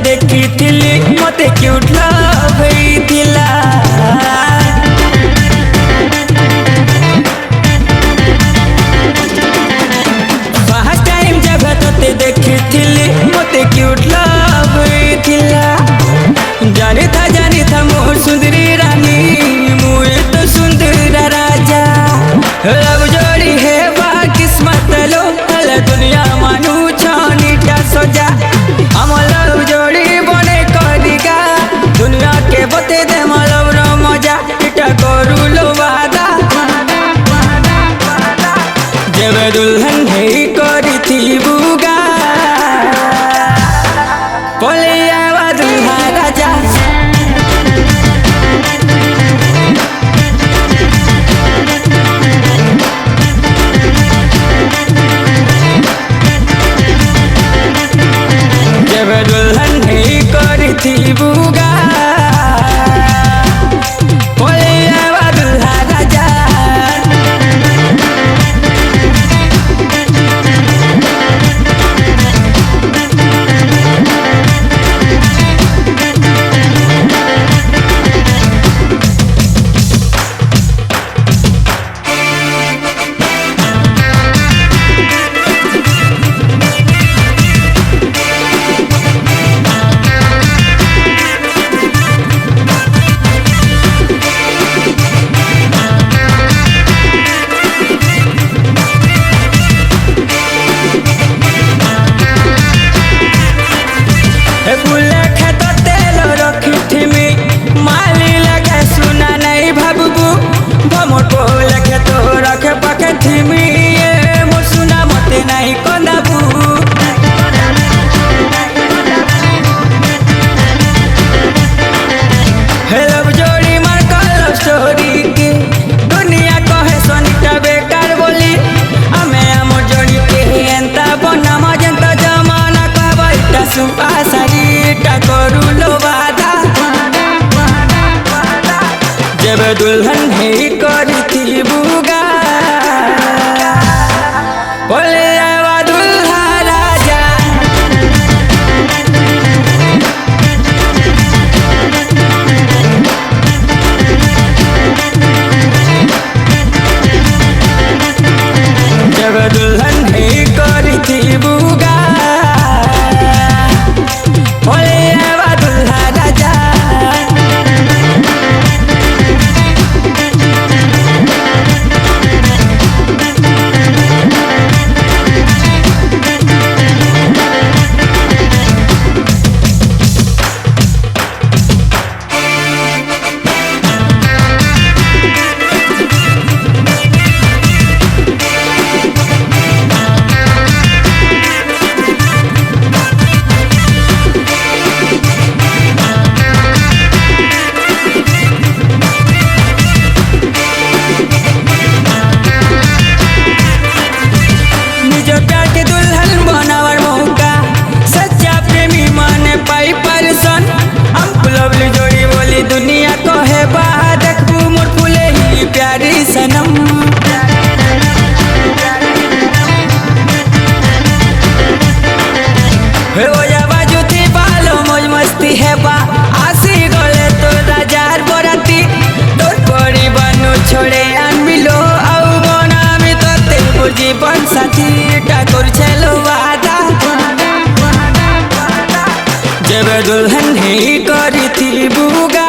देखी थिली मते cute लभैथिला first time जब तते देखी थिली मते क्यूट लभैथिला जानी था मोर सुंदरी रानी मुए तो सुंदर राजा रब जोड़ी है बा किस्मत लो हल दुनिया मानू छानीटा सजा हम लव जोड़ी बने करिगा दुनिया के बते दे मलव रो मजा इटा करू लो वादा जब दुल्हन है करी थी बुगा बोले आवा दुल्हा राजा जब दुल्हन है करी थी बुगा बोले आवा दुल्हा राजा जब दुल्हन है करी थी बुगा बोले आवा दुल्हा राजा जब दुल्हन है करी थी बुगा बोले आवा दुल्हा राजा दुनिया कहे बा देखबू मोर फूले ही प्यारी सनम हे ओ या बाजू थी बालो मौज मस्ती है बा आसी गले तो राजार बराती तोर परी बनू छोड़े आन मिलो आउ बना मी तो ते जीवन साथी ठाकुर छलो वादा जब दुल्हन है करी थी बुगा